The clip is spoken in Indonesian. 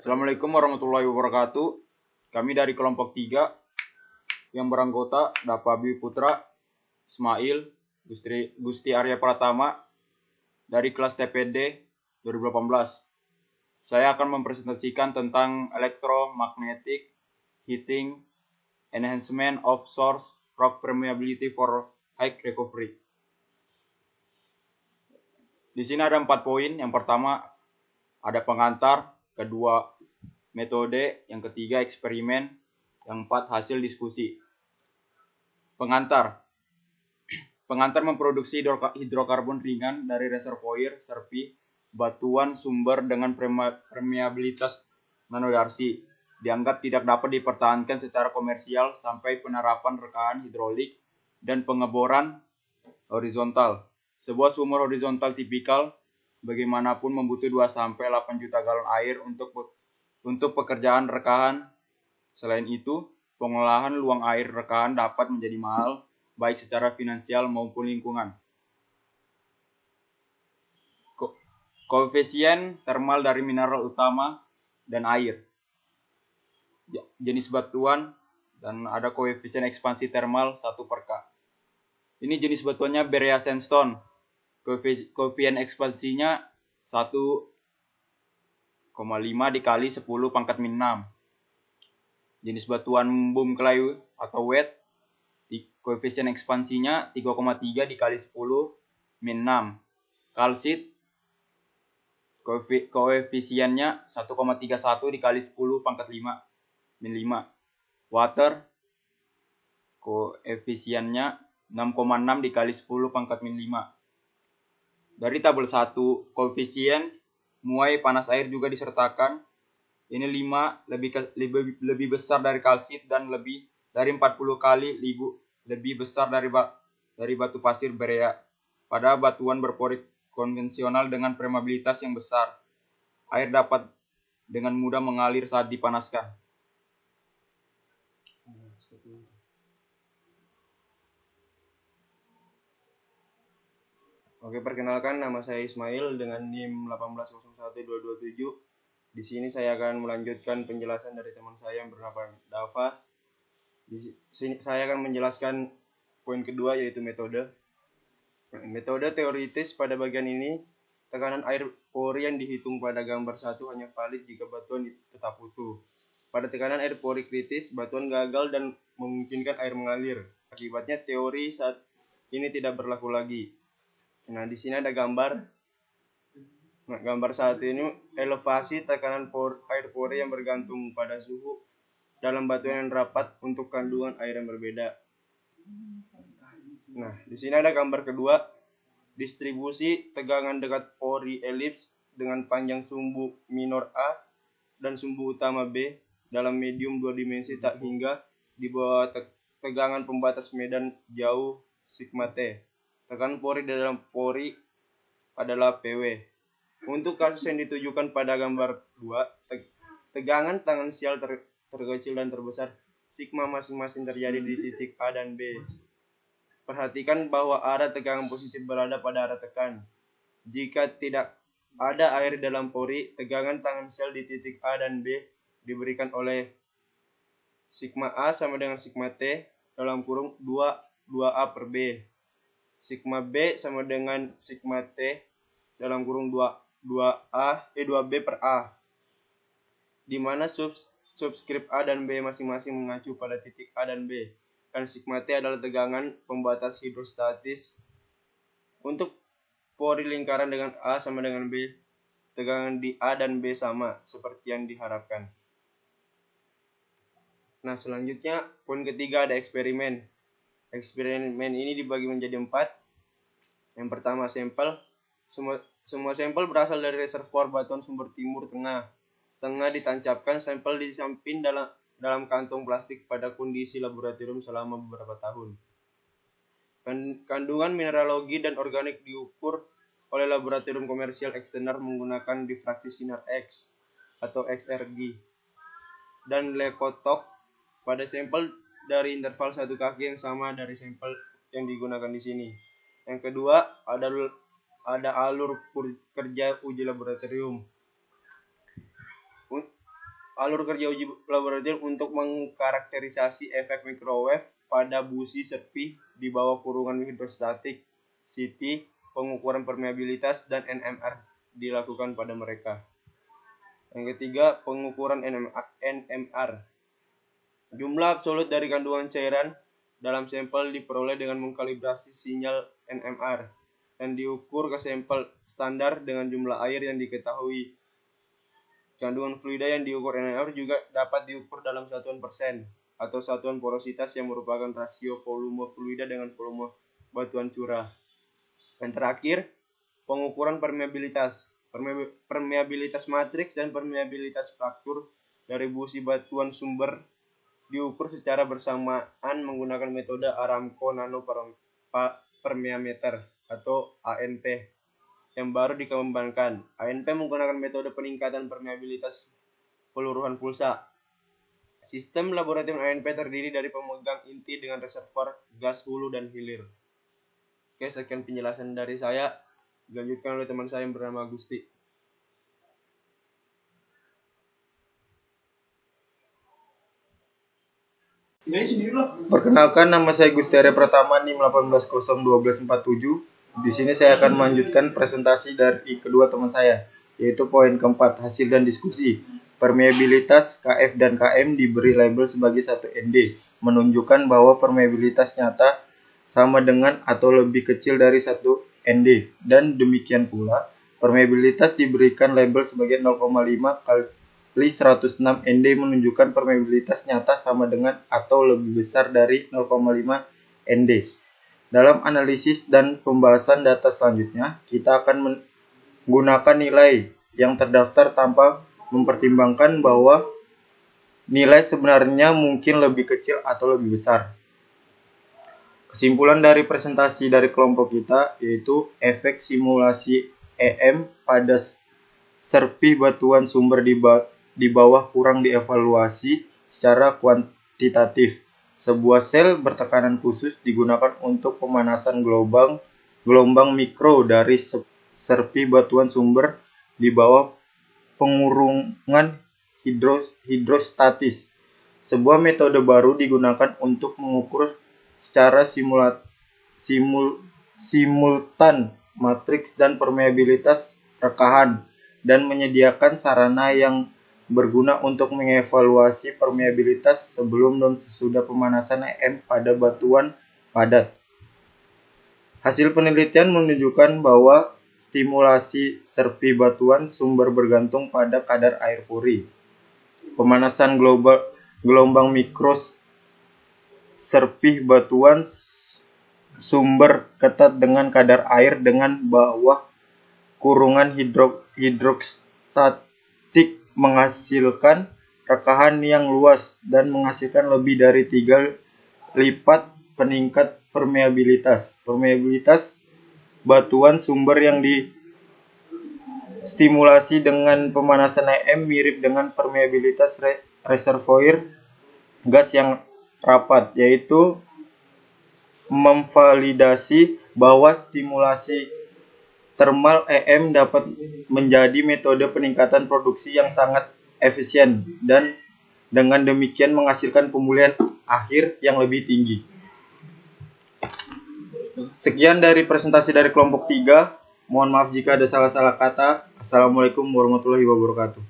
Assalamualaikum warahmatullahi wabarakatuh. Kami dari kelompok 3 yang beranggota Dapabi Putra, Ismail, Gusti Arya Pratama dari kelas TPD 2018. Saya akan mempresentasikan tentang electromagnetic heating enhancement of source rock permeability for high recovery. Di sini ada 4 poin. Yang pertama ada pengantar, kedua metode, yang ketiga eksperimen, yang 4 hasil diskusi. Pengantar memproduksi hidrokarbon ringan dari reservoir serpi batuan sumber dengan permeabilitas nanodarcy. Dianggap tidak dapat dipertahankan secara komersial sampai penerapan rekahan hidrolik dan pengeboran horizontal. Sebuah sumur horizontal tipikal bagaimanapun membutuhkan 2-8 juta galon air untuk pekerjaan rekahan. Selain itu, pengolahan luang air rekahan dapat menjadi mahal, baik secara finansial maupun lingkungan. Koefisien termal dari mineral utama dan air. Jenis batuan dan ada koefisien ekspansi termal 1/K. Ini jenis batuannya Berea Sandstone. Koefisien ekspansinya 1,5 dikali 10⁻⁻⁶. Jenis batuan boom clay atau wet, koefisien ekspansinya 3,3 dikali 10⁻⁶. Kalsit, koefisiennya 1,31 dikali 10⁻⁵. Water, koefisiennya 6,6 dikali 10⁻⁵. Dari tabel 1, koefisien muai panas air juga disertakan. Ini 5 lebih besar dari kalsit dan lebih dari 40 kali lebih besar dari batu pasir Berea. Pada batuan berpori konvensional dengan permeabilitas yang besar, air dapat dengan mudah mengalir saat dipanaskan. Oke, perkenalkan, nama saya Ismail dengan NIM 1801227. Di sini saya akan melanjutkan penjelasan dari teman saya yang bernama Dava. Di sini saya akan menjelaskan poin kedua, yaitu metode. Metode teoritis pada bagian ini, tekanan air pori yang dihitung pada gambar 1 hanya valid jika batuan tetap utuh. Pada tekanan air pori kritis, batuan gagal dan memungkinkan air mengalir. Akibatnya teori saat ini tidak berlaku lagi. Nah, di sini ada gambar. Nah, gambar 1 ini elevasi tekanan air pori yang bergantung pada suhu dalam batuan yang rapat untuk kandungan air yang berbeda. Nah, di sini ada gambar kedua, distribusi tegangan dekat pori elips dengan panjang sumbu minor A dan sumbu utama B dalam medium 2 dimensi tak hingga di bawah tegangan pembatas medan jauh sigma T. Tekanan pori di dalam pori adalah PW. Untuk kasus yang ditujukan pada gambar 2, tegangan tangensial terkecil dan terbesar sigma masing-masing terjadi di titik A dan B. Perhatikan bahwa arah tegangan positif berada pada arah tekan. Jika tidak ada air dalam pori, tegangan tangensial di titik A dan B diberikan oleh sigma A sama dengan sigma T dalam kurung 2A per B. Sigma B sama dengan sigma T dalam kurung 2B per A, di mana subskrip A dan B masing-masing mengacu pada titik A dan B, dan sigma T adalah tegangan pembatas hidrostatis. Untuk pori lingkaran dengan A sama dengan B, tegangan di A dan B sama, seperti yang diharapkan. Nah, selanjutnya poin ketiga ada eksperimen. Eksperimen ini dibagi menjadi 4. Yang pertama, sampel. Semua sampel berasal dari reservoir batuan sumber timur tengah. Setengah ditancapkan sampel di samping dalam kantong plastik pada kondisi laboratorium selama beberapa tahun. Kandungan mineralogi dan organik diukur oleh laboratorium komersial eksternal menggunakan difraksi sinar X atau XRG dan lekotok pada sampel dari interval 1 kaki yang sama dari sampel yang digunakan di sini. Yang kedua, ada alur kerja uji laboratorium. alur kerja uji laboratorium untuk mengkarakterisasi efek microwave pada busi serpi di bawah kurungan hidrostatik, CT, pengukuran permeabilitas, dan NMR dilakukan pada mereka. Yang ketiga, pengukuran NMR. Jumlah absolut dari kandungan cairan dalam sampel diperoleh dengan mengkalibrasi sinyal NMR dan diukur ke sampel standar dengan jumlah air yang diketahui. Kandungan fluida yang diukur NMR juga dapat diukur dalam satuan persen atau satuan porositas yang merupakan rasio volume fluida dengan volume batuan curah. Yang terakhir, pengukuran permeabilitas. Permeabilitas matriks dan permeabilitas fraktur dari busi batuan sumber diukur secara bersamaan menggunakan metode Aramco Nanopermeameter atau ANP yang baru dikembangkan. ANP menggunakan metode peningkatan permeabilitas peluruhan pulsa. Sistem laboratorium ANP terdiri dari pemegang inti dengan reservoir gas hulu dan hilir. Oke, sekian penjelasan dari saya. Dilanjutkan oleh teman saya yang bernama Gusti. Perkenalkan, nama saya Gusti Arya Pratama, NIM 18011247. Di sini saya akan melanjutkan presentasi dari kedua teman saya, yaitu poin keempat, hasil dan diskusi. Permeabilitas KF dan KM diberi label sebagai 1 ND, menunjukkan bahwa permeabilitas nyata sama dengan atau lebih kecil dari 1 ND, dan demikian pula permeabilitas diberikan label sebagai 0,5 kali 106 ND menunjukkan permeabilitas nyata sama dengan atau lebih besar dari 0,5 ND. Dalam analisis dan pembahasan data selanjutnya, kita akan menggunakan nilai yang terdaftar tanpa mempertimbangkan bahwa nilai sebenarnya mungkin lebih kecil atau lebih besar. Kesimpulan dari presentasi dari kelompok kita yaitu efek simulasi EM pada serpih batuan sumber di bawah kurang dievaluasi secara kuantitatif. Sebuah sel bertekanan khusus digunakan untuk pemanasan gelombang mikro dari serpih batuan sumber di bawah pengurungan hidrostatis. Sebuah metode baru digunakan untuk mengukur secara simultan matriks dan permeabilitas rekahan dan menyediakan sarana yang berguna untuk mengevaluasi permeabilitas sebelum dan sesudah pemanasan EM pada batuan padat. Hasil penelitian menunjukkan bahwa stimulasi serpih batuan sumber bergantung pada kadar air puri. Pemanasan gelombang mikros serpih batuan sumber ketat dengan kadar air dengan bawah kurungan hidrostatik menghasilkan rekahan yang luas dan menghasilkan lebih dari 3 lipat peningkat permeabilitas. Permeabilitas batuan sumber yang distimulasi dengan pemanasan EM mirip dengan permeabilitas reservoir gas yang rapat, yaitu memvalidasi bahwa stimulasi thermal EM dapat menjadi metode peningkatan produksi yang sangat efisien dan dengan demikian menghasilkan pemulihan akhir yang lebih tinggi. Sekian dari presentasi dari kelompok 3. Mohon maaf jika ada salah-salah kata. Assalamualaikum warahmatullahi wabarakatuh.